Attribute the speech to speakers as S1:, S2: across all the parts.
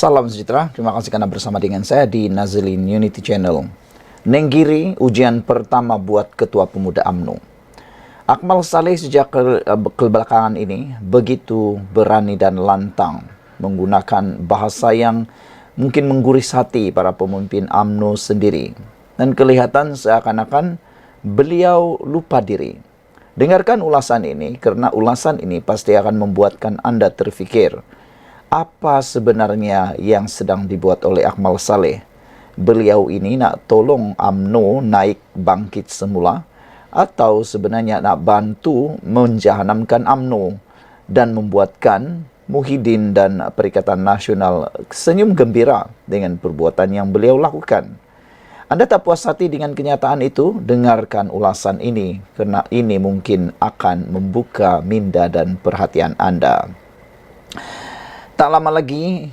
S1: Salam sejahtera, terima kasih karena bersama dengan saya di Nazilin Unity Channel. Nenggiri, ujian pertama buat Ketua Pemuda UMNO. Akmal Saleh sejak kebelakangan ini begitu berani dan lantang menggunakan bahasa yang mungkin mengguris hati para pemimpin UMNO sendiri. Dan kelihatan seakan-akan beliau lupa diri. Dengarkan ulasan ini, karena ulasan ini pasti akan membuatkan Anda terfikir, apa sebenarnya yang sedang dibuat oleh Akmal Saleh? Beliau ini nak tolong UMNO naik bangkit semula, atau sebenarnya nak bantu menjahanamkan UMNO dan membuatkan Muhyiddin dan Perikatan Nasional senyum gembira dengan perbuatan yang beliau lakukan. Anda tak puas hati dengan kenyataan itu? Dengarkan ulasan ini, kerana ini mungkin akan membuka minda dan perhatian Anda. Tak lama lagi,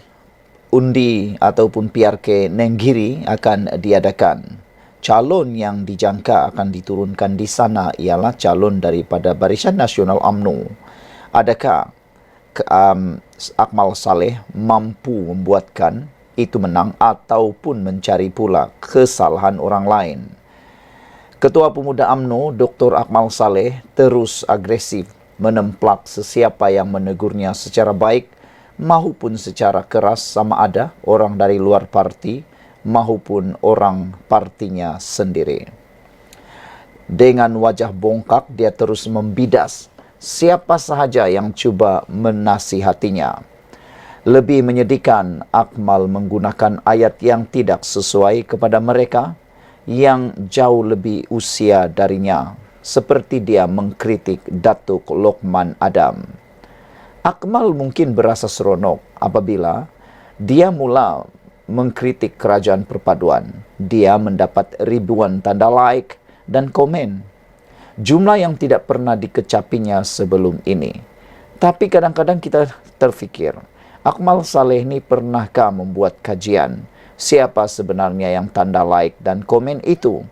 S1: undi ataupun PRK Nenggiri akan diadakan. Calon yang dijangka akan diturunkan di sana ialah calon daripada Barisan Nasional UMNO. Adakah Akmal Saleh mampu membuatkan itu menang ataupun mencari pula kesalahan orang lain? Ketua Pemuda UMNO Dr. Akmal Saleh terus agresif menemplak sesiapa yang menegurnya secara baik maupun secara keras, sama ada orang dari luar parti maupun orang partinya sendiri. Dengan wajah bongkak, dia terus membidas siapa sahaja yang cuba menasihatinya. Lebih menyedihkan, Akmal menggunakan ayat yang tidak sesuai kepada mereka yang jauh lebih usia darinya, seperti dia mengkritik Datuk Lokman Adam. Akmal mungkin berasa seronok apabila dia mula mengkritik kerajaan perpaduan. Dia mendapat ribuan tanda like dan komen, jumlah yang tidak pernah dikecapinya sebelum ini. Tapi kadang-kadang kita terfikir, Akmal Saleh ini pernahkah membuat kajian siapa sebenarnya yang tanda like dan komen itu?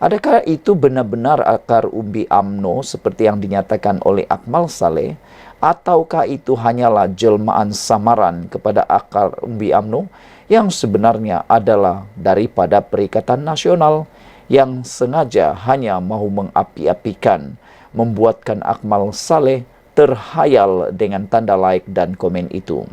S1: Adakah itu benar-benar akar umbi UMNO seperti yang dinyatakan oleh Akmal Saleh, ataukah itu hanyalah jelmaan samaran kepada akar umbi UMNO yang sebenarnya adalah daripada Perikatan Nasional yang sengaja hanya mahu mengapi-apikan, membuatkan Akmal Saleh terhayal dengan tanda like dan komen itu.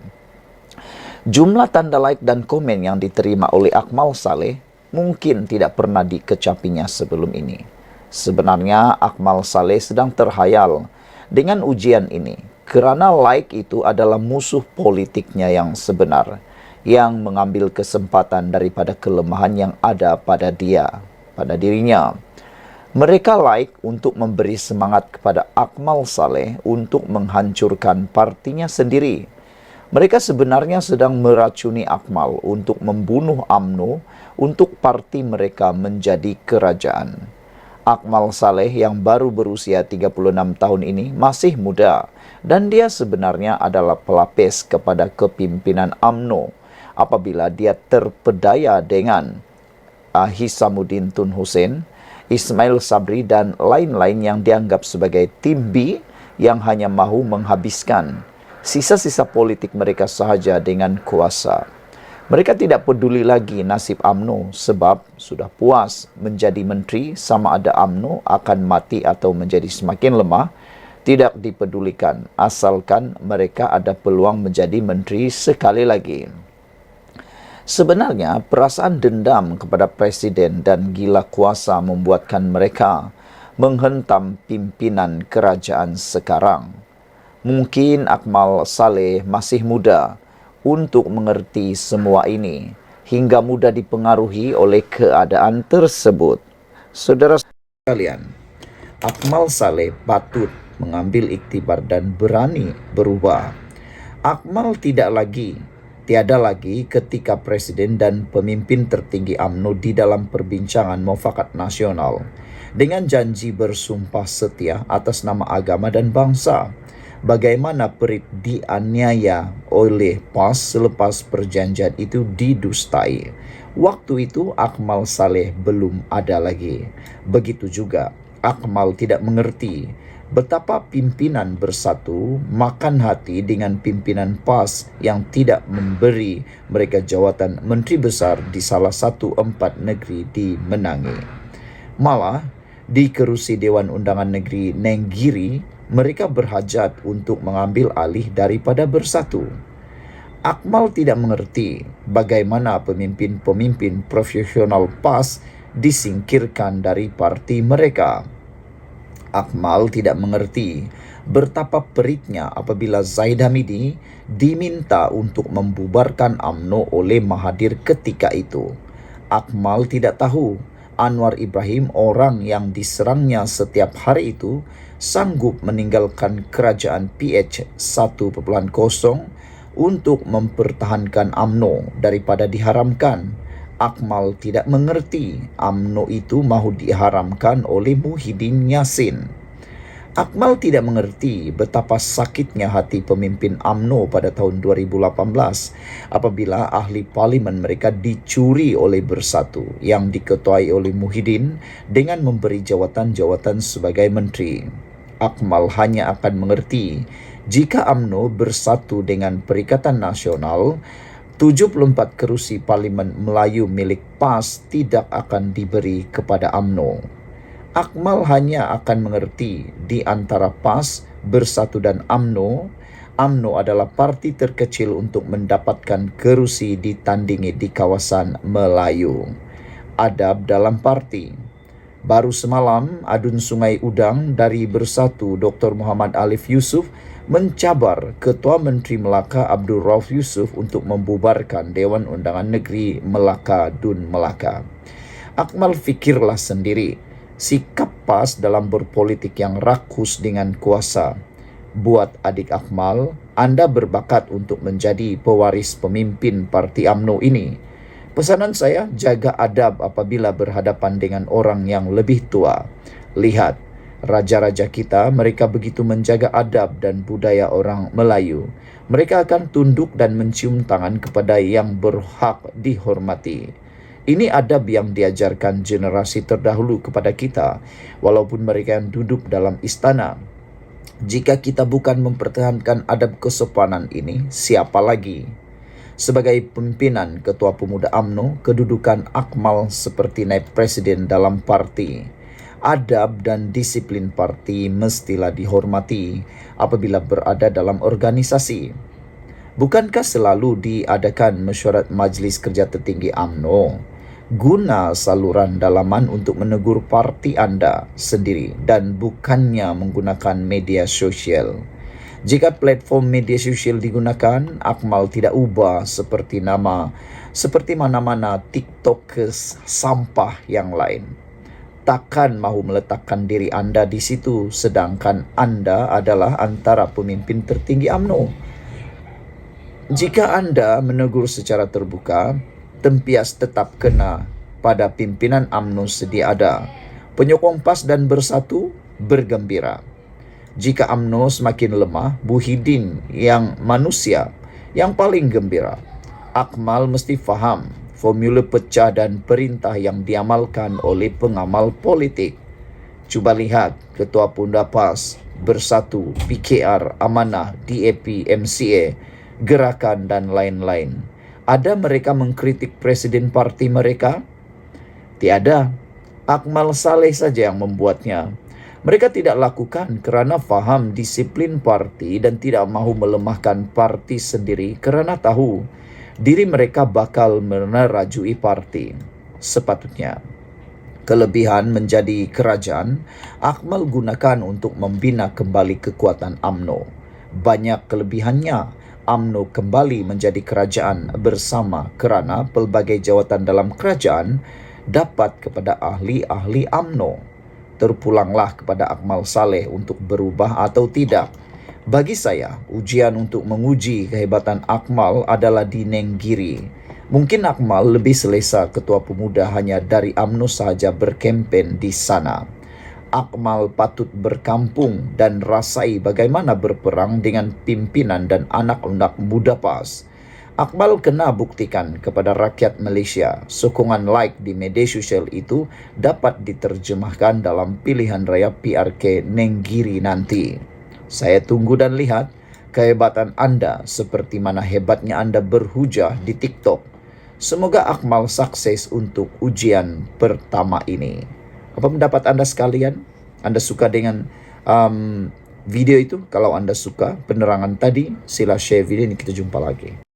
S1: Jumlah tanda like dan komen yang diterima oleh Akmal Saleh mungkin tidak pernah dikecapinya sebelum ini. Sebenarnya Akmal Saleh sedang terhayal dengan ujian ini, kerana like itu adalah musuh politiknya yang sebenar, yang mengambil kesempatan daripada kelemahan yang ada pada dirinya. Mereka like untuk memberi semangat kepada Akmal Saleh untuk menghancurkan partinya sendiri. Mereka sebenarnya sedang meracuni Akmal untuk membunuh UMNO untuk parti mereka menjadi kerajaan. Akmal Saleh yang baru berusia 36 tahun ini masih muda, dan dia sebenarnya adalah pelapis kepada kepimpinan UMNO apabila dia terpedaya dengan Hisamuddin Tun Hussein, Ismail Sabri dan lain-lain yang dianggap sebagai tim B yang hanya mahu menghabiskan sisa-sisa politik mereka sahaja dengan kuasa. Mereka tidak peduli lagi nasib UMNO sebab sudah puas menjadi menteri, sama ada UMNO akan mati atau menjadi semakin lemah, tidak dipedulikan asalkan mereka ada peluang menjadi menteri sekali lagi. Sebenarnya perasaan dendam kepada presiden dan gila kuasa membuatkan mereka menghentam pimpinan kerajaan sekarang. Mungkin Akmal Saleh masih muda untuk mengerti semua ini, hingga mudah dipengaruhi oleh keadaan tersebut. Saudara sekalian, Akmal Saleh patut mengambil iktibar dan berani berubah. Akmal tiada lagi ketika presiden dan pemimpin tertinggi UMNO di dalam perbincangan mufakat nasional dengan janji bersumpah setia atas nama agama dan bangsa. Bagaimana Perit dianiaya oleh PAS selepas perjanjian itu didustai. Waktu itu Akmal Saleh belum ada lagi. Begitu juga Akmal tidak mengerti Betapa pimpinan bersatu makan hati dengan pimpinan PAS yang tidak memberi mereka jawatan menteri besar di salah satu 4 negeri di Menangi. Malah, di kerusi Dewan Undangan Negeri Nenggiri, mereka berhajat untuk mengambil alih daripada bersatu. Akmal tidak mengerti bagaimana pemimpin-pemimpin profesional PAS disingkirkan dari parti mereka. Akmal tidak mengerti betapa peritnya apabila Zaid Hamidi diminta untuk membubarkan UMNO oleh Mahathir ketika itu. Akmal tidak tahu Anwar Ibrahim, orang yang diserangnya setiap hari itu, sanggup meninggalkan kerajaan PH 1.0 untuk mempertahankan UMNO daripada diharamkan. Akmal tidak mengerti UMNO itu mahu diharamkan oleh Muhyiddin Yassin. Akmal tidak mengerti betapa sakitnya hati pemimpin UMNO pada tahun 2018 apabila ahli parlimen mereka dicuri oleh Bersatu yang diketuai oleh Muhyiddin dengan memberi jawatan-jawatan sebagai menteri. Akmal hanya akan mengerti jika UMNO bersatu dengan Perikatan Nasional, 74 kerusi Parlimen Melayu milik PAS tidak akan diberi kepada UMNO. Akmal hanya akan mengerti di antara PAS, Bersatu dan UMNO, UMNO adalah parti terkecil untuk mendapatkan kerusi ditandingi di kawasan Melayu. Adab dalam parti. Baru semalam, Adun Sungai Udang dari Bersatu Dr. Muhammad Alif Yusuf mencabar Ketua Menteri Melaka Abdul Rauf Yusuf untuk membubarkan Dewan Undangan Negeri Melaka Dun Melaka. Akmal fikirlah sendiri, sikap PAS dalam berpolitik yang rakus dengan kuasa. Buat adik Akmal, anda berbakat untuk menjadi pewaris pemimpin parti UMNO ini. Pesanan saya, jaga adab apabila berhadapan dengan orang yang lebih tua. Lihat, raja-raja kita, mereka begitu menjaga adab dan budaya orang Melayu. Mereka akan tunduk dan mencium tangan kepada yang berhak dihormati. Ini adab yang diajarkan generasi terdahulu kepada kita, walaupun mereka yang duduk dalam istana. Jika kita bukan mempertahankan adab kesopanan ini, siapa lagi? Sebagai pimpinan Ketua Pemuda UMNO, kedudukan Akmal seperti naib presiden dalam parti. Adab dan disiplin parti mestilah dihormati apabila berada dalam organisasi. Bukankah selalu diadakan mesyuarat Majlis Kerja Tertinggi UMNO? Guna saluran dalaman untuk menegur parti anda sendiri dan bukannya menggunakan media sosial. Jika platform media sosial digunakan, Akmal tidak ubah seperti mana-mana TikTokers sampah yang lain. Takkan mahu meletakkan diri anda di situ sedangkan anda adalah antara pemimpin tertinggi UMNO. Jika anda menegur secara terbuka, tempias tetap kena pada pimpinan UMNO sedia ada. Penyokong PAS dan Bersatu bergembira. Jika UMNO semakin lemah, Muhyiddin yang manusia yang paling gembira. Akmal mesti faham formula pecah dan perintah yang diamalkan oleh pengamal politik. Cuba lihat Ketua Pemuda PAS, Bersatu, PKR, Amanah, DAP, MCA, Gerakan dan lain-lain. Ada mereka mengkritik presiden parti mereka? Tiada. Akmal Saleh saja yang membuatnya. Mereka tidak lakukan kerana faham disiplin parti dan tidak mahu melemahkan parti sendiri kerana tahu diri mereka bakal menerajui parti. Sepatutnya, kelebihan menjadi kerajaan, Akmal gunakan untuk membina kembali kekuatan UMNO. Banyak kelebihannya, UMNO kembali menjadi kerajaan bersama kerana pelbagai jawatan dalam kerajaan dapat kepada ahli-ahli UMNO. Terpulanglah kepada Akmal Saleh untuk berubah atau tidak. Bagi saya, ujian untuk menguji kehebatan Akmal adalah di Nenggiri. Mungkin Akmal lebih selesa Ketua Pemuda hanya dari UMNO sahaja berkempen di sana. Akmal patut berkampung dan rasai bagaimana berperang dengan pimpinan dan anak-anak muda PAS. Akmal kena buktikan kepada rakyat Malaysia sokongan like di media sosial itu dapat diterjemahkan dalam pilihan raya PRK Nenggiri nanti. Saya tunggu dan lihat kehebatan Anda seperti mana hebatnya Anda berhujah di TikTok. Semoga Akmal sukses untuk ujian pertama ini. Apa pendapat Anda sekalian? Anda suka dengan video itu? Kalau Anda suka penerangan tadi, sila share video ini. Kita jumpa lagi.